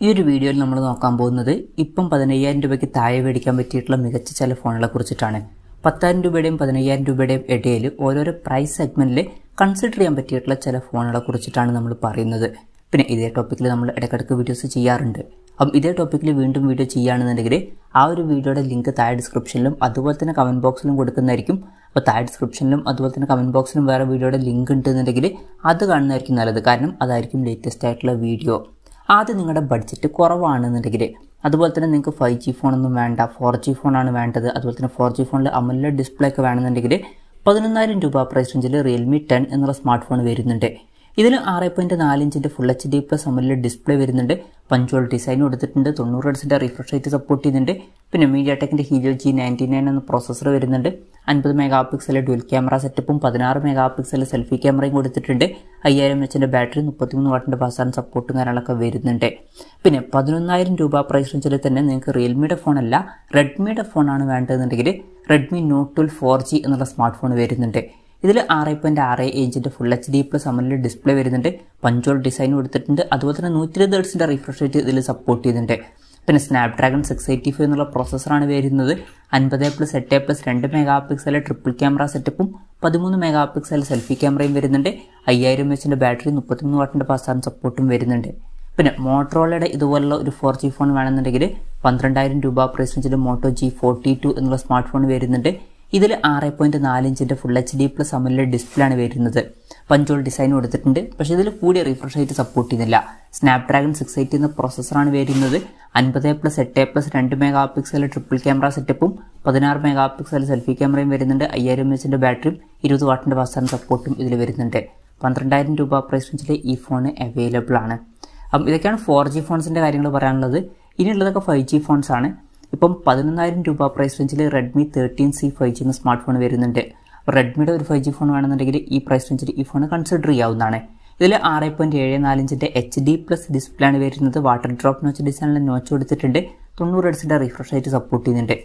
ഈ ഒരു വീഡിയോയിൽ നമ്മൾ നോക്കാൻ പോകുന്നത് ഇപ്പം 15,000 രൂപയ്ക്ക് താഴെ മേടിക്കാൻ പറ്റിയിട്ടുള്ള മികച്ച ചില ഫോണുകളെ കുറിച്ചിട്ടാണ്. 10,000 രൂപയുടെയും 15,000 രൂപയുടെയും ഇടയിൽ ഓരോരോ പ്രൈസ് സെഗ്മെന്റിൽ കൺസിഡർ ചെയ്യാൻ പറ്റിയിട്ടുള്ള ചില ഫോണുകളെ കുറിച്ചിട്ടാണ് നമ്മൾ പറയുന്നത്. പിന്നെ ഇതേ ടോപ്പിക്കിൽ നമ്മൾ ഇടയ്ക്കിടയ്ക്ക് വീഡിയോസ് ചെയ്യാറുണ്ട്. അപ്പം ഇതേ ടോപ്പിക്കിൽ വീണ്ടും വീഡിയോ ചെയ്യുകയാണെന്നുണ്ടെങ്കിൽ ആ ഒരു വീഡിയോയുടെ ലിങ്ക് താഴെ ഡിസ്ക്രിപ്ഷനിലും അതുപോലെ തന്നെ കമൻറ്റ് ബോക്സിലും കൊടുക്കുന്നതായിരിക്കും. അപ്പോൾ താഴെ ഡിസ്ക്രിപ്ഷനിലും അതുപോലെ തന്നെ കമൻറ്റ് ബോക്സിലും വേറെ വീഡിയോയുടെ ലിങ്ക് ഉണ്ടെന്നുണ്ടെങ്കിൽ അത് കാണുന്നതായിരിക്കും നല്ലത്. കാരണം അതായിരിക്കും ലേറ്റസ്റ്റ് ആയിട്ടുള്ള വീഡിയോ. ആദ്യം നിങ്ങളുടെ ബഡ്ജറ്റ് കുറവാണെന്നുണ്ടെങ്കിൽ, അതുപോലെ തന്നെ നിങ്ങൾക്ക് 5G ഫോണൊന്നും വേണ്ട, 4G ഫോണാണ് വേണ്ടത്, അതുപോലെ തന്നെ 4G ഫോണിൽ AMOLED ഡിസ്പ്ലേ ഒക്കെ വേണമെന്നുണ്ടെങ്കിൽ 11,000 രൂപ പ്രൈസ് റേഞ്ചിൽ റിയൽമി 10 എന്നുള്ള സ്മാർട്ട് ഫോൺ വരുന്നുണ്ട്. ഇതിൽ 6.4 ഇഞ്ചിൻ്റെ full HD plus AMOLED display വരുന്നുണ്ട്. പഞ്ച്വൽ ഡിസൈൻ കൊടുത്തിട്ടുണ്ട്. 90 ഹെർട്സിൻ്റെ റിഫ്രഷ് റേറ്റ് സപ്പോർട്ട് ചെയ്യുന്നുണ്ട്. പിന്നെ മീഡിയാടെക്കിൻ്റെ ഹീലിയോ G99 എന്ന പ്രോസസ്സർ വരുന്നുണ്ട്. 50 മെഗാ പിക്സൽ ഡ്യുവൽ ക്യാമറ സെറ്റപ്പും 16 മെഗാ പിക്സൽ സെൽഫി ക്യാമറയും കൊടുത്തിട്ടുണ്ട്. 5000 mAh ബാറ്ററി, 33 വാട്ടിൻ്റെ ഫാസ്റ്റ് ചാർജിംഗ് സപ്പോർട്ടും കാര്യങ്ങളൊക്കെ വരുന്നുണ്ട്. പിന്നെ 11,000 രൂപ പ്രൈസ് റേഞ്ചിൽ തന്നെ നിങ്ങൾക്ക് റിയൽമിയുടെ ഫോണല്ല റെഡ്മിയുടെ ഫോണാണ് വേണ്ടതെന്നുണ്ടെങ്കിൽ റെഡ്മി നോട്ട് 12 4G എന്നുള്ള സ്മാർട്ട് ഫോൺ വരുന്നുണ്ട്. ഇതിൽ 6.6 ഇഞ്ചിൻ്റെ full HD plus AMOLED display വരുന്നുണ്ട്. പഞ്ച്വൽ ഡിസൈൻ കൊടുത്തിട്ടുണ്ട്. അതുപോലെ തന്നെ 120 ഹെർട്സിൻ്റെ റിഫ്രഷ് റേറ്റ് ഇതിൽ സപ്പോർട്ട് ചെയ്യുന്നുണ്ട്. പിന്നെ സ്നാപ്ഡ്രാഗൺ 685 എന്നുള്ള പ്രോസസ്സറാണ് വരുന്നത്. 50+8+ 2 മെഗാ പിക്സൽ ട്രിപ്പിൾ ക്യാമറ സെറ്റപ്പും 13 മെഗാ പിക്സൽ സെൽഫി ക്യാമറയും വരുന്നുണ്ട്. 5000 mAh ബാറ്ററി, 33 വാട്ടിൻ്റെ ഫാസ്റ്റ് ചാർജിംഗ് സപ്പോർട്ടും വരുന്നുണ്ട്. പിന്നെ മോട്ടറോളയുടെ ഇതുപോലുള്ള ഒരു 4G ഫോൺ വേണമെന്നുണ്ടെങ്കിൽ 12,000 രൂപ പ്രൈസ് റേഞ്ചിൽ മോട്ടോ G42 എന്നുള്ള സ്മാർട്ട് ഫോൺ വരുന്നുണ്ട്. ഇതിൽ 6.4 ഇഞ്ചിൻ്റെ full HD plus AMOLED display ആണ് വരുന്നത്. പഞ്ച്വൽ ഡിസൈൻ കൊടുത്തിട്ടുണ്ട്. പക്ഷേ ഇതിൽ കൂടിയ റിഫ്രഷ് റേറ്റ് സപ്പോർട്ട് ചെയ്യുന്നില്ല. സ്നാപ്ഡ്രാഗൺ 680 എന്ന പ്രോസസ്സറാണ് വരുന്നത്. 50+8+ 2 മെഗാ പിക്സൽ ട്രിപ്പിൾ ക്യാമറ സെറ്റപ്പും 16 മെഗാ പിക്സൽ സെൽഫി ക്യാമറയും വരുന്നുണ്ട്. 5000 mAh ബാറ്ററിയും 20 വാട്ടിൻ്റെ ഫാസ്റ്റ് ചാർജിംഗ് സപ്പോർട്ടും ഇതിൽ വരുന്നുണ്ട്. 12,000 രൂപ പ്രൈസ് റേഞ്ചിൽ ഈ ഫോൺ അവൈലബിൾ ആണ്. അപ്പം ഇതൊക്കെയാണ് 4G ഫോൺസിൻ്റെ കാര്യങ്ങൾ പറയാനുള്ളത്. ഇനിയുള്ളതൊക്കെ 5G ഫോൺസ് ആണ്. ഇപ്പം 11,000 രൂപ പ്രൈസ് റേഞ്ചിൽ റെഡ്മി 13C 5G എന്ന സ്മാർട്ട് ഫോൺ വരുന്നുണ്ട്. അപ്പോൾ റെഡ്മിയുടെ ഒരു 5G ഫോൺ വേണമെന്നുണ്ടെങ്കിൽ ഈ പ്രൈസ് റേഞ്ചിൽ ഈ ഫോൺ കൺസിഡർ ചെയ്യാവുന്നതാണ്. ഇതിൽ 6.74 ഇഞ്ചിൻ്റെ HD പ്ലസ് ഡിസ്പ്ലേ ആണ് വരുന്നത്. വാട്ടർ ഡ്രോപ്പ് നോച്ച് ഡിസൈനിൽ നോച്ച് കൊടുത്തിട്ടുണ്ട്. 90 ഹെർട്സിൻ്റെ റിഫ്രഷ് റേറ്റ് സപ്പോർട്ട് ചെയ്യുന്നുണ്ട്.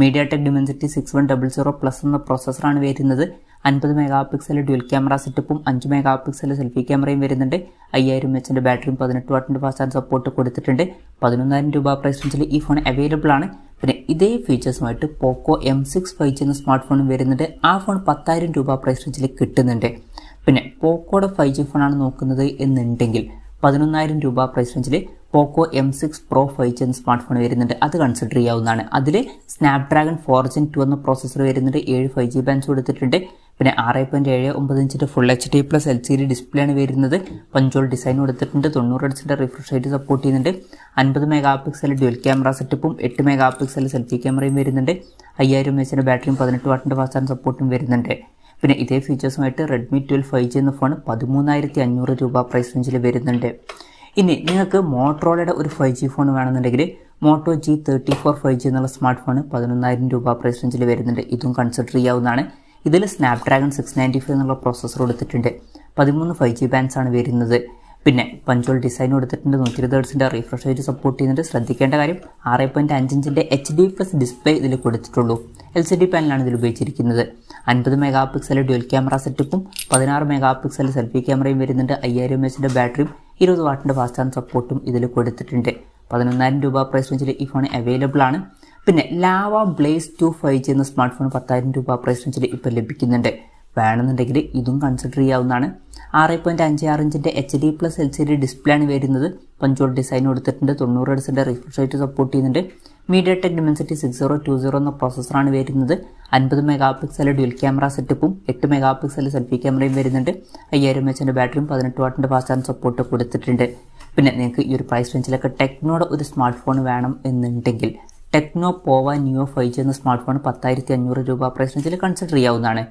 മീഡിയാടെക് Dimensity 6100+ എന്ന പ്രോസസ്സറാണ് വരുന്നത്. 50 മെഗാ പിക്സൽ ഡ്യുവൽ ക്യാമറ സെറ്റപ്പും 5 മെഗാ പിക്സൽ സെൽഫി ക്യാമറയും വരുന്നുണ്ട്. 5000 mAh ബാറ്ററിയും 18 വാട്ടിൻ്റെ ഫാസ്റ്റ് ചാർജിംഗ് സപ്പോർട്ട് കൊടുത്തിട്ടുണ്ട്. 11,000 രൂപ പ്രൈസ് റേഞ്ചിൽ ഈ ഫോൺ അവൈലബിൾ ആണ്. പിന്നെ ഇതേ ഫീച്ചേഴ്സുമായിട്ട് പോക്കോ M6 5G എന്ന സ്മാർട്ട് ഫോണും വരുന്നുണ്ട്. ആ ഫോൺ 10,000 രൂപ പ്രൈസ് റേഞ്ചിൽ കിട്ടുന്നുണ്ട്. പിന്നെ പോക്കോയുടെ 5G ഫോണാണ് നോക്കുന്നത് എന്നുണ്ടെങ്കിൽ 11,000 രൂപ പ്രൈസ് റേഞ്ചിൽ പോക്കോ M6 Pro 5G എന്ന സ്മാർട്ട് ഫോൺ വരുന്നുണ്ട്. അത് കൺസിഡർ ചെയ്യാവുന്നതാണ്. അതിൽ സ്നാപ്ഡ്രാഗൺ 4 Gen 2 എന്ന പ്രോസസ്സർ വരുന്നുണ്ട്. 7 5G ബാൻഡ്സ് കൊടുത്തിട്ടുണ്ട്. പിന്നെ 6.79 ഇഞ്ചിൻ്റെ full HD plus LCD display ആണ് വരുന്നത്. പഞ്ച്വൽ ഡിസൈൻ കൊടുത്തിട്ടുണ്ട്. 90 ഹെർട്സിൻ്റെ റിഫ്രഷ് റേറ്റ് സപ്പോർട്ട് ചെയ്യുന്നുണ്ട്. 50 മെഗാ പിക്സൽ ഡ്യുവൽ ക്യാമറ സെറ്റപ്പും 8 മെഗാ പിക്സൽ സെൽഫി ക്യാമറയും വരുന്നുണ്ട്. 5000 mAh ബാറ്ററിയും 18 വാട്ടിൻ്റെ ഫാസ്റ്റ് ചാർജിംഗ് സപ്പോർട്ടും വരുന്നുണ്ട്. പിന്നെ ഇതേ ഫീച്ചേഴ്സുമായിട്ട് റെഡ്മി 12 5G എന്ന ഫോൺ 13,500 രൂപ പ്രൈസ് റേഞ്ചിൽ വരുന്നുണ്ട്. ഇനി നിങ്ങൾക്ക് മോട്ടറോളയുടെ ഒരു 5G ഫോൺ വേണമെന്നുണ്ടെങ്കിൽ മോട്ടോ G34 5G എന്നുള്ള സ്മാർട്ട് ഫോൺ 11,000 രൂപ പ്രൈസ് റേഞ്ചിൽ വരുന്നുണ്ട്. ഇതും കൺസിഡർ ചെയ്യാവുന്നതാണ്. ഇതിൽ സ്നാപ്ഡ്രാഗൺ 695 എന്നുള്ള പ്രോസസ്സർ കൊടുത്തിട്ടുണ്ട്. 13 5G ബാൻഡ്സ് ആണ് വരുന്നത്. പിന്നെ പഞ്ച്വൽ ഡിസൈൻ കൊടുത്തിട്ടുണ്ട്. 120 ഹെർട്സിൻ്റെ റിഫ്രഷ് റേറ്റ് സപ്പോർട്ട് ചെയ്യുന്നുണ്ട്. ശ്രദ്ധിക്കേണ്ട കാര്യം 6.5 ഇഞ്ചിൻ്റെ HD പ്ലസ് ഡിസ്പ്ലേ ഇതിൽ കൊടുത്തിട്ടുള്ളൂ. LCD പാനലാണ് ഇതിൽ ഉപയോഗിച്ചിരിക്കുന്നത്. 50 മെഗാ പിക്സൽ ഡ്യുവൽ ക്യാമറ സെറ്റപ്പും 16 മെഗാ പിക്സൽ സെൽഫി ക്യാമറയും വരുന്നുണ്ട്. 5000 mAh ബാറ്ററിയും 20 വാട്ടിൻ്റെ ഫാസ്റ്റ് ചാർജിംഗ് സപ്പോർട്ടും ഇതിൽ കൊടുത്തിട്ടുണ്ട്. 11,000 രൂപ പ്രൈസ് റേഞ്ചിൽ ഈ ഫോൺ അവൈലബിൾ ആണ്. പിന്നെ ലാവ ബ്ലേസ് 2 5G എന്ന സ്മാർട്ട് ഫോൺ 10,000 രൂപ പ്രൈസ് റേഞ്ചിൽ ഇപ്പോൾ ലഭിക്കുന്നുണ്ട്. വേണമെന്നുണ്ടെങ്കിൽ ഇതും കൺസിഡർ ചെയ്യാവുന്നതാണ്. 6.56 ഇഞ്ചിൻ്റെ HD പ്ലസ് LCD ഡിസ്പ്ലേ ആണ് വരുന്നത്. പഞ്ച്വൽ ഡിസൈൻ കൊടുത്തിട്ടുണ്ട്. 90 ഹെർട്സിൻ്റെ റിഫ്രഷ് റേറ്റ് സപ്പോർട്ട് ചെയ്യുന്നുണ്ട്. മീഡിയാടെക് Dimensity 6020 എന്ന പ്രോസസ്സറാണ് വരുന്നത്. 50 മെഗാ പിക്സൽ ഡ്യുവൽ ക്യാമറ സെറ്റപ്പും 8 മെഗാ പിക്സൽ സെൽഫി ക്യാമറയും വരുന്നുണ്ട്. 5000 mAh ബാറ്ററിയും 18 വാട്ടിൻ്റെ ഫാസ്റ്റ് ചാർജിംഗ് സപ്പോർട്ട് കൊടുത്തിട്ടുണ്ട്. പിന്നെ നിങ്ങൾക്ക് ഈ ഒരു പ്രൈസ് റേഞ്ചിലൊക്കെ ടെക്നോയുടെ ഒരു സ്മാർട്ട് ഫോൺ വേണം എന്നുണ്ടെങ്കിൽ ടെക്നോ പോവ നിയോ 5G എന്ന സ്മാർട്ട് ഫോൺ 10,500 രൂപ പ്രൈസ് റേഞ്ചിൽ കൺസിഡർ ചെയ്യാവുന്നതാണ്.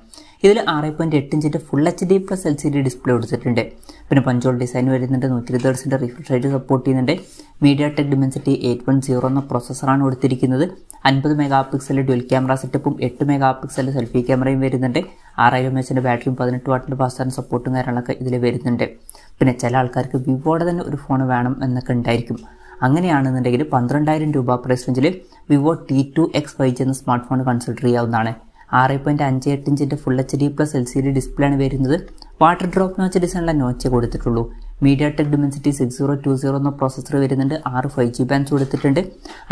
ഇതിൽ 6.8 ഇഞ്ചിൻ്റെ full HD plus LCD display കൊടുത്തിട്ടുണ്ട്. പിന്നെ പഞ്ച്വൽ ഡിസൈൻ വരുന്നുണ്ട്. 120 ഹെർട്സിൻ്റെ റിഫ്രഷ് റേറ്റ് സപ്പോർട്ട് ചെയ്യുന്നുണ്ട്. മീഡിയാടെക് Dimensity 810 എന്ന പ്രോസസ്സറാണ് കൊടുത്തിരിക്കുന്നത്. 50 മെഗാ പിക്സൽ ഡ്യുവൽ ക്യാമറ സെറ്റപ്പും 8 മെഗാ പിക്സൽ സെൽഫി ക്യാമറയും വരുന്നുണ്ട്. 6000 mAh ബാറ്ററിയും 18 വാട്ടിൻ്റെ ഫാസ്റ്റ് ചാർജിംഗ് സപ്പോർട്ടും കാര്യങ്ങളൊക്കെ ഇതിൽ വരുന്നുണ്ട്. പിന്നെ ചില ആൾക്കാർക്ക് വിവോയുടെ തന്നെ ഒരു ഫോൺ വേണം എന്നൊക്കെ ഉണ്ടായിരിക്കും. അങ്ങനെയാണെന്നുണ്ടെങ്കിൽ 12,000 രൂപ പ്രൈസ് റേഞ്ചിൽ വിവോ T2X 5G എന്ന സ്മാർട്ട് ഫോൺ കൺസിഡർ ചെയ്യാവുന്നതാണ്. 6.58 ഇഞ്ചിൻ്റെ full HD plus LCD display ആണ് വരുന്നത്. വാട്ടർ ഡ്രോപ്പ് നോച്ച് ഡിസൈനിലെ നോച്ച് കൊടുത്തിട്ടുള്ളൂ. മീഡിയാടെക് ഡിമെൻസിറ്റി 6020 എന്ന പ്രോസസ്സർ വരുന്നുണ്ട്. 6 5G ബാൻഡ്സ് കൊടുത്തിട്ടുണ്ട്.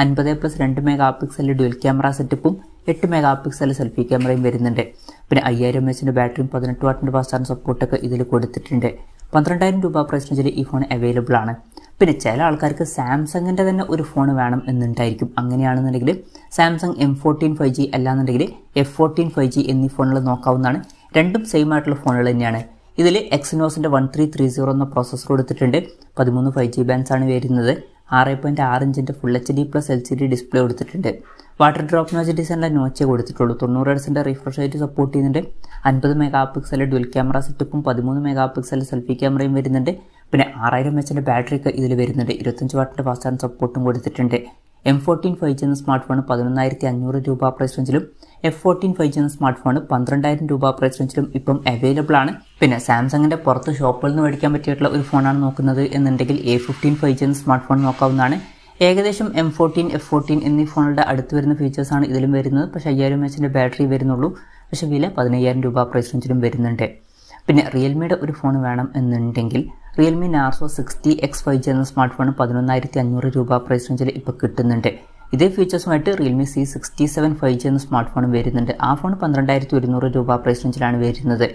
50+2 മെഗാ പിക്സൽ ഡ്യുവൽ ക്യാമറ സെറ്റപ്പും 8 മെഗാ പിക്സൽ സെൽഫി ക്യാമറയും വരുന്നുണ്ട്. പിന്നെ 5000 mAh ബാറ്ററിയും 18 വാട്ടിൻ്റെ ഫാസ്റ്റ് ചാർജിംഗ് സപ്പോർട്ടൊക്കെ ഇതിൽ കൊടുത്തിട്ടുണ്ട്. 12,000 രൂപ പ്രൈസ് റേഞ്ചിൽ ഈ ഫോൺ അവൈലബിൾ ആണ്. പിന്നെ ചില ആൾക്കാർക്ക് സാംസങ്ങിൻ്റെ തന്നെ ഒരു ഫോൺ വേണം എന്നുണ്ടായിരിക്കും. അങ്ങനെയാണെന്നുണ്ടെങ്കിൽ സാംസങ് M14 5G അല്ലാന്നുണ്ടെങ്കിൽ F14 5G എന്നീ ഫോണുകൾ നോക്കാവുന്നതാണ്. രണ്ടും സെയിം ആയിട്ടുള്ള ഫോണുകൾ തന്നെയാണ്. ഇതിൽ എക്സിനോസിൻ്റെ 1330 എന്ന പ്രോസസ്സർ കൊടുത്തിട്ടുണ്ട്. 13 5G ബാൻഡ്സ് ആണ് വരുന്നത്. 6.6 ഇഞ്ചിൻ്റെ ഫുൾ HD+ LCD ഡിസ്പ്ലേ കൊടുത്തിട്ടുണ്ട്. വാട്ടർ ഡ്രോപ്പ് നോച്ച് ഡിസൈനിലെ നോച്ചേ കൊടുത്തിട്ടുള്ളൂ. 90 Hz റിഫ്രഷ് റേറ്റ് സപ്പോർട്ട് ചെയ്യുന്നുണ്ട്. 50 മെഗാ പിക്സൽ ഡ്യുവൽ ക്യാമറ സെറ്റപ്പും 13 മെഗാ പിക്സൽ സെൽഫി ക്യാമറയും വരുന്നുണ്ട്. പിന്നെ 6000 mAh ബാറ്ററിയൊക്കെ ഇതിൽ വരുന്നുണ്ട്. 25 വാട്ടിൻ്റെ ഫാസ്റ്റ് ചാർജിംഗ് സപ്പോർട്ടും കൊടുത്തിട്ടുണ്ട്. M14 5G എന്ന സ്മാർട്ട് ഫോൺ 11,500 രൂപ പ്രൈസ് റേഞ്ചിലും F14 5G എന്ന സ്മാർട്ട് ഫോൺ 12,000 രൂപ പ്രൈസ് റേഞ്ചിലും ഇപ്പം അവൈലബിൾ ആണ്. പിന്നെ സാംസങ്ങിൻ്റെ പുറത്ത് ഷോപ്പുകളിൽ നിന്ന് മേടിക്കാൻ പറ്റിയിട്ടുള്ള ഒരു ഫോണാണ് നോക്കുന്നത് എന്നുണ്ടെങ്കിൽ A15 5G എന്ന സ്മാർട്ട് ഫോൺ നോക്കാവുന്നതാണ്. ഏകദേശം M14 F14 എന്നീ ഫോണുകളുടെ അടുത്ത് വരുന്ന ഫീച്ചേഴ്സാണ് ഇതിലും വരുന്നത്. പക്ഷേ 5000 mAh ബാറ്ററി വരുന്നുള്ളൂ. പക്ഷേ വില 15,000 രൂപ പ്രൈസ് റേഞ്ചിലും വരുന്നുണ്ട്. പിന്നെ റിയൽമിയുടെ ഒരു ഫോൺ വേണം എന്നുണ്ടെങ്കിൽ റിയൽമി നാർസോ 60X 5G എന്ന സ്മാർട്ട് ഫോൺ 11,500 രൂപ പ്രൈസ് റേഞ്ചിൽ ഇപ്പോൾ കിട്ടുന്നുണ്ട്. ഇതേ ഫീച്ചേഴ്സുമായിട്ട് റിയൽമി C67 5G എന്ന സ്മാർട്ട് ഫോൺ വരുന്നുണ്ട്. ആ ഫോൺ 12,100 രൂപ പ്രൈസ് റേഞ്ചിലാണ് വരുന്നത്.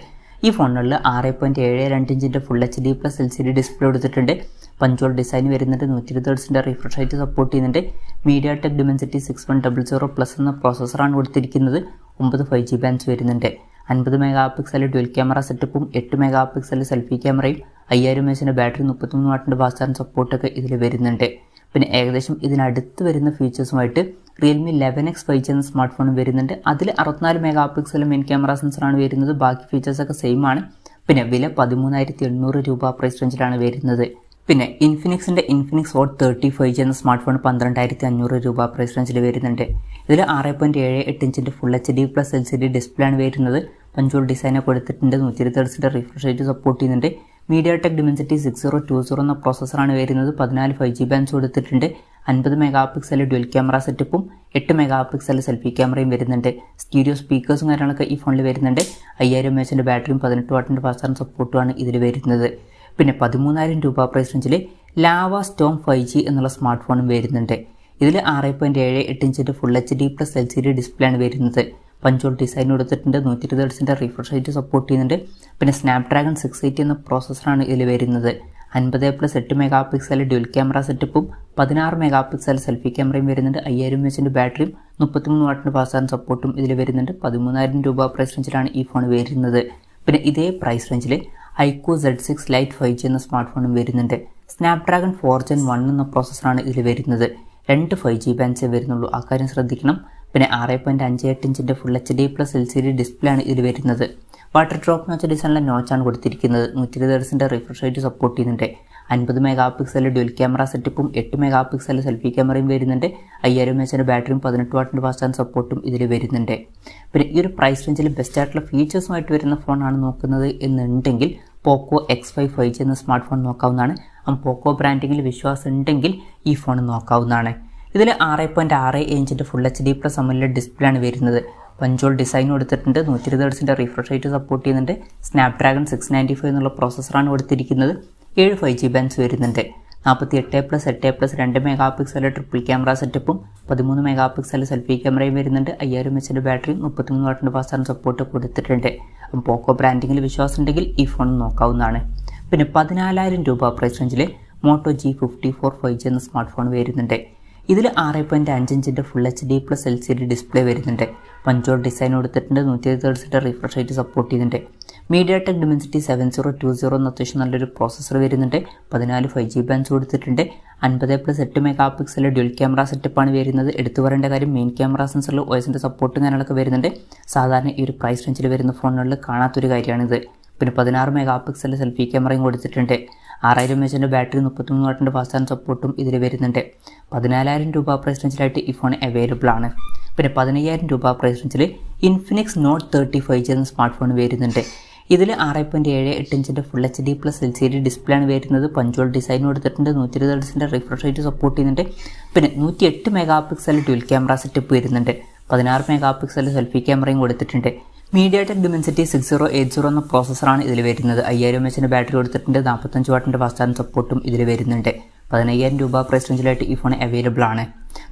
ഈ ഫോണുകളിൽ 6.72 ഇഞ്ചിൻ്റെ ഫുൾ HD+ LCD ഡിസ്പ്ലേ കൊടുത്തിട്ടുണ്ട്. പഞ്ചോൾ ഡിസൈൻ വരുന്നുണ്ട്. 120 Hz റിഫ്രഷ് റേറ്റ് സപ്പോർട്ട് ചെയ്യുന്നുണ്ട്. മീഡിയാടെക് ഡിമെൻസിറ്റി 6100+ എന്ന പ്രോസസ്സറാണ് കൊടുത്തിരിക്കുന്നത്. 9 5G ബാൻഡ്സ് വരുന്നുണ്ട്. 50 മെഗാ പിക്സൽ ഡ്യുവൽ ക്യാമറ സെറ്റപ്പും 8 മെഗാ പിക്സൽ സെൽഫി ക്യാമറയും 5000 mAh ബാറ്ററി 33 വാട്ടിൻ്റെ ഫാസ്റ്റ് ചാർജിംഗ് സപ്പോർട്ടൊക്കെ ഇതിൽ വരുന്നുണ്ട്. പിന്നെ ഏകദേശം ഇതിനടുത്ത് വരുന്ന ഫീച്ചേഴ്സുമായിട്ട് റിയൽമി 11X 5G എന്ന സ്മാർട്ട് ഫോൺ വരുന്നുണ്ട്. അതിൽ 64 മെഗാ പിക്സൽ മെയിൻ ക്യാമറ സെൻസറാണ് വരുന്നത്. ബാക്കി ഫീച്ചേഴ്സൊക്കെ സെയിം ആണ്. പിന്നെ വില 13,800 രൂപ പ്രൈസ് റേഞ്ചിലാണ് വരുന്നത്. പിന്നെ ഇൻഫിനിക്സിൻ്റെ ഇൻഫിനിക്സ് ഹോട്ട് 30 5G എന്ന സ്മാർട്ട് ഫോൺ 12,500 രൂപ പ്രൈസ് റേഞ്ചിൽ വരുന്നുണ്ട്. ഇതിൽ 6.78 ഇഞ്ചിൻ്റെ ഫുൾ HD+ LCD ഡിസ്പ്ലേ ആണ് വരുന്നത്. പഞ്ചോൾ ഡിസൈനൊക്കെ കൊടുത്തിട്ടുണ്ട്. 120 Hz റിഫ്രഷ് റേറ്റ് സപ്പോർട്ട് ചെയ്യുന്നുണ്ട്. മീഡിയാടെക് ഡിമെൻസിറ്റി 6020 എന്ന പ്രോസസ്സറാണ് വരുന്നത്. 14 5G ബാൻഡ്സ് കൊടുത്തിട്ടുണ്ട്. 50 മെഗാ പിക്സൽ ഡ്യുവൽ ക്യാമറ സെറ്റപ്പും 8 മെഗാ പിക്സൽ സെൽഫി ക്യാമറയും വരുന്നുണ്ട്. സ്റ്റീരിയോ സ്പീക്കേഴ്സും കാര്യങ്ങളൊക്കെ ഈ ഫോണിൽ വരുന്നുണ്ട്. 5000 mAh ബാറ്ററിയും 18 വാട്ടിൻ്റെ ഫാസ്റ്റ് ചാർജിംഗ് സപ്പോർട്ടുമാണ് ഇതിൽ വരുന്നത്. പിന്നെ 13,000 രൂപ പ്രൈസ് റേഞ്ചിൽ ലാവ സ്റ്റോം 5G എന്നുള്ള സ്മാർട്ട് ഫോണും വരുന്നുണ്ട്. ഇതിൽ 6.78 ഇഞ്ചിൻ്റെ ഫുൾ HD+ LCD ഡിസ്പ്ലേ ആണ് വരുന്നത്. പഞ്ചോൾ ഡിസൈൻ കൊടുത്തിട്ടുണ്ട്. 120 Hz റിഫ്രഷ് റേറ്റ് സപ്പോർട്ട് ചെയ്യുന്നുണ്ട്. പിന്നെ സ്നാപ്ഡ്രാഗൺ 680 എന്ന പ്രോസസ്സറാണ് ഇതിൽ വരുന്നത്. 50+8 മെഗാ പിക്സൽ ഡ്യുവൽ ക്യാമറ സെറ്റപ്പും 16 മെഗാ പിക്സൽ സെൽഫി ക്യാമറയും വരുന്നുണ്ട്. 5000 mAh ബാറ്ററിയും 33 വാട്ടിൻ്റെ ഫാസ്റ്റ് ചാർജിംഗ് സപ്പോർട്ടും ഇതിൽ വരുന്നുണ്ട്. 13,000 രൂപ പ്രൈസ് റേഞ്ചിലാണ് ഈ ഫോൺ വരുന്നത്. പിന്നെ ഇതേ പ്രൈസ് റേഞ്ചിൽ iQOO Z6 Lite 5G എന്ന സ്മാർട്ട് ഫോണും വരുന്നുണ്ട്. സ്നാപ്ഡ്രാഗൺ 4 Gen 1 എന്ന പ്രോസസ്സറാണ് ഇതിൽ വരുന്നത്. 2 5G ബാൻഡ്സേ വരുന്നുള്ളൂ. ആ കാര്യം ശ്രദ്ധിക്കണം. പിന്നെ 6.58 ഇഞ്ചിൻ്റെ ഫുൾ HD+ LCD ഡിസ്പ്ലേ ആണ് ഇതിൽ വരുന്നത്. വാട്ടർ ഡ്രോപ്പ് നോച്ച് ഡിസൈനിലെ നോച്ചാണ് കൊടുത്തിരിക്കുന്നത്. 120 Hz റിഫ്രഷ് റേറ്റ് സപ്പോർട്ട് ചെയ്യുന്നുണ്ട്. 50 മെഗാ പിക്സൽ ഡ്യുവൽ ക്യാമറ സെറ്റപ്പും 8 മെഗാ പിക്സൽ സെൽഫി ക്യാമറയും വരുന്നുണ്ട്. 5000 mAh ബാറ്ററിയും 18 വാട്ടിൻ്റെ ഫാസ്റ്റ് ചാർജിംഗ് സപ്പോർട്ടും ഇതിൽ വരുന്നുണ്ട്. പിന്നെ ഈ ഒരു പ്രൈസ് റേഞ്ചിൽ ബെസ്റ്റ് ആയിട്ടുള്ള ഫീച്ചേഴ്സുമായിട്ട് വരുന്ന ഫോണാണ് നോക്കുന്നത് എന്നുണ്ടെങ്കിൽ പോക്കോ X5 5G എന്ന സ്മാർട്ട് ഫോൺ നോക്കാവുന്നതാണ്. പോക്കോ ബ്രാൻഡിങ്ങിൽ വിശ്വാസം ഉണ്ടെങ്കിൽ ഈ ഫോൺ നോക്കാവുന്നതാണ്. ഇതിൽ 6.6 ഇഞ്ചിൻ്റെ ഫുൾ HD+ AMOLED ഡിസ്പ്ലേ ആണ് വരുന്നത്. പഞ്ചോൾ ഡിസൈൻ കൊടുത്തിട്ടുണ്ട്. 120 Hz റിഫ്രഷ് റേറ്റ് സപ്പോർട്ട് ചെയ്യുന്നുണ്ട്. സ്നാപ്ഡ്രാഗൺ 695 എന്നുള്ള പ്രോസസ്സറാണ് കൊടുത്തിരിക്കുന്നത്. 7 5G ബാൻഡ്സ് വരുന്നുണ്ട്. 48+8+2 മെഗാ പിക്സൽ ട്രിപ്പിൾ ക്യാമറ സെറ്റപ്പും 13 മെഗാ പിക്സൽ സെൽഫി ക്യാമറയും വരുന്നുണ്ട്. 5000 mAh ബാറ്ററിയും 33 വാട്ടിൻ്റെ ഫാസ്റ്റ് ചാർജിംഗ് സപ്പോർട്ട് കൊടുത്തിട്ടുണ്ട്. പോക്കോ ബ്രാൻഡിങ്ങിൽ വിശ്വാസം ഉണ്ടെങ്കിൽ ഈ ഫോൺ നോക്കാവുന്നതാണ്. പിന്നെ 14,000 രൂപ പ്രൈസ് റേഞ്ചിൽ മോട്ടോ G54 5G എന്ന സ്മാർട്ട് ഫോൺ വരുന്നുണ്ട്. ഇതിൽ 6.5 ഇഞ്ചിൻ്റെ ഫുൾ HD+ LCD ഡിസ്പ്ലേ വരുന്നുണ്ട്. പഞ്ചോൾ ഡിസൈൻ കൊടുത്തിട്ടുണ്ട്. 120 Hz റിഫ്രഷ് റേറ്റ് സപ്പോർട്ട് ചെയ്യുന്നുണ്ട്. മീഡിയാടെക് ഡിമെൻസിറ്റി 7020 എന്ന അത്യാവശ്യം നല്ലൊരു പ്രോസസ്സർ വരുന്നുണ്ട്. 14 5G ബാൻഡ്സ് കൊടുത്തിട്ടുണ്ട്. 50+8 മെഗാ പിക്സൽ ഡ്യുവൽ ക്യാമറ സെറ്റപ്പാണ് വരുന്നത്. എടുത്തു പറയേണ്ട കാര്യം മെയിൻ ക്യാമറ സെൻസറിൽ OSൻ്റെ സപ്പോർട്ടും കാര്യങ്ങളൊക്കെ വരുന്നുണ്ട്. സാധാരണ ഈ ഒരു പ്രൈസ് റേഞ്ചിൽ വരുന്ന ഫോണുകളിൽ കാണാത്തൊരു കാര്യമാണിത്. പിന്നെ 16 മെഗാ പിക്സൽ സെൽഫി ക്യാമറയും കൊടുത്തിട്ടുണ്ട്. 6000 mAh ബാറ്ററി 33 വാട്ടിൻ്റെ ഫാസ്റ്റ് ചാർജിംഗ് സപ്പോർട്ടും ഇതിൽ വരുന്നുണ്ട്. 14,000 രൂപ പ്രൈസ് റേഞ്ചിലായിട്ട് ഈ ഫോൺ അവൈലബിൾ ആണ്. പിന്നെ 15,000 രൂപ പ്രൈസ് റേഞ്ചിൽ ഇൻഫിനിക്സ് നോട്ട് 30 5G എന്ന സ്മാർട്ട് ഫോൺ വരുന്നുണ്ട്. ഇതിൽ 6.78 ഇഞ്ചിൻ്റെ ഫുൾ HD+ LCD ഡിസ്പ്ലേ ആണ് വരുന്നത്. പഞ്ചോൾ ഡിസൈൻ കൊടുത്തിട്ടുണ്ട്. 120 Hz റിഫ്രഷ് റേറ്റ് സപ്പോർട്ട് ചെയ്യുന്നുണ്ട്. പിന്നെ 108 mega pixel dual camera setup വരുന്നുണ്ട്. 16 മെഗാ പിക്സൽ സെൽഫി ക്യാമറയും കൊടുത്തിട്ടുണ്ട്. MediaTek Dimensity 6080 എന്ന പ്രോസസ്സറാണ് ഇതിൽ വരുന്നത്. 5000 mAh ബാറ്ററി കൊടുത്തിട്ടുണ്ട്. 45 വാട്ടിൻ്റെ ഫാസ്റ്റ് ചാർജിംഗ് സപ്പോർട്ടും ഇതിൽ വരുന്നുണ്ട്. 15000 രൂപ പ്രൈസ് റേഞ്ചിലായിട്ട് ഈ ഫോൺ അവൈലബിൾ ആണ്.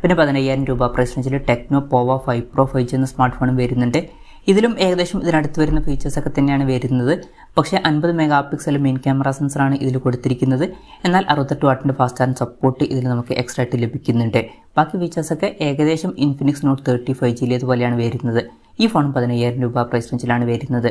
പിന്നെ 15000 രൂപ പ്രൈസ് റേഞ്ചിൽ ടെക്നോ പോവോ 5 Pro 5G എന്ന സ്മാർട്ട് ഫോണും വരുന്നുണ്ട്. ഇതിലും ഏകദേശം ഇതിനടുത്ത് വരുന്ന ഫീച്ചേഴ്സൊക്കെ തന്നെയാണ് വരുന്നത്. പക്ഷേ 50 MP മെയിൻ ക്യാമറ സെൻസറാണ് ഇതിൽ കൊടുത്തിരിക്കുന്നത്. എന്നാൽ 68 വാട്ടിൻ്റെ ഫാസ്റ്റ് ചാർജിംഗ് സപ്പോർട്ട് ഇതിൽ നമുക്ക് എക്സ്ട്രാ ആയിട്ട് ലഭിക്കുന്നുണ്ട്. ബാക്കി ഫീച്ചേഴ്സൊക്കെ ഏകദേശം Infinix Note 30 5G വരുന്നത്. ഈ ഫോൺ 15000 രൂപ പ്രൈസ് റേഞ്ചിലാണ് വരുന്നത്.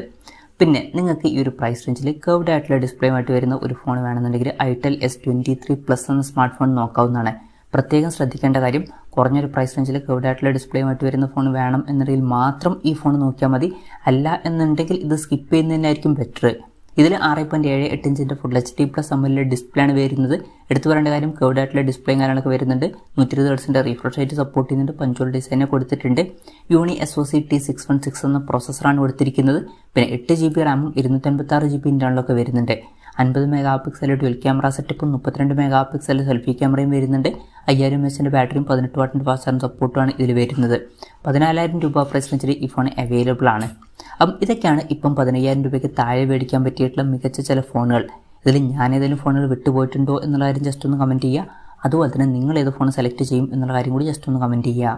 പിന്നെ നിങ്ങൾക്ക് ഈ ഒരു പ്രൈസ് റേഞ്ചിൽ കർവ്ഡ് ആയിട്ടുള്ള ഡിസ്പ്ലേയുമായിട്ട് വരുന്ന ഒരു ഫോൺ വേണമെന്നുണ്ടെങ്കിൽ ഐറ്റൽ S23 Plus എന്ന സ്മാർട്ട് ഫോൺ നോക്കാവുന്നതാണ്. പ്രത്യേകം ശ്രദ്ധിക്കേണ്ട കാര്യം, കുറഞ്ഞൊരു പ്രൈസ് റേഞ്ചിൽ കർവ്ഡ് ആയിട്ടുള്ള ഡിസ്പ്ലേയുമായിട്ട് വരുന്ന ഫോൺ വേണം എന്നുണ്ടെങ്കിൽ മാത്രം ഈ ഫോൺ നോക്കിയാൽ മതി. അല്ല എന്നുണ്ടെങ്കിൽ ഇത് സ്കിപ്പ് ചെയ്യുന്നതിനായിരിക്കും ബെറ്റർ. ഇതിൽ 6.78 ഇഞ്ചിൻ്റെ ഫുൾ HD+ AMOLED ഡിസ്പ്ലേ ആണ് വരുന്നത്. എടുത്തു പറയേണ്ട കാര്യം, കർവ്ഡ് ആയിട്ടുള്ള ഡിസ്പ്ലേയും കാര്യങ്ങളൊക്കെ വരുന്നുണ്ട്. 120 Hz റീഫ്രഷ് റേറ്റ് സപ്പോർട്ട് ചെയ്യുന്നുണ്ട്. പഞ്ച്വൽ ഡിസൈനെ കൊടുത്തിട്ടുണ്ട്. യൂണി SoC T616 എന്ന പ്രോസസ്സറാണ് കൊടുത്തിരിക്കുന്നത്. പിന്നെ 8 GB റാമും 256 GB ഇൻ്റർണലൊക്കെ വരുന്നുണ്ട്. 50 MP ഡ്യുവൽ ക്യാമറ സെറ്റപ്പും 32 MP സെൽഫി ക്യാമറയും വരുന്നുണ്ട്. 5000 mAh ബാറ്ററിയും 18 വാട്ടിൻ്റെ ഫാസ്റ്റ് ചാർജിംഗ് സപ്പോർട്ടുമാണ് ഇതിൽ വരുന്നത്. 14000 രൂപ പ്രൈസ് റേഞ്ചിൽ ഈ ഫോൺ അവൈലബിൾ ആണ്. അപ്പം ഇതൊക്കെയാണ് ഇപ്പം 15000 രൂപയ്ക്ക് താഴെ മേടിക്കാൻ പറ്റിയിട്ടുള്ള മികച്ച ചില ഫോണുകൾ. ഇതിൽ ഞാൻ ഏതെങ്കിലും ഫോണുകൾ വിട്ടുപോയിട്ടുണ്ടോ എന്നുള്ള കാര്യം ജസ്റ്റ് ഒന്ന് കമൻറ്റ് ചെയ്യുക. അതുപോലെ തന്നെ നിങ്ങൾ ഏത് ഫോൺ സെലക്ട് ചെയ്യും എന്നുള്ള കാര്യം കൂടി ജസ്റ്റ് ഒന്ന് കമൻറ്റ് ചെയ്യുക.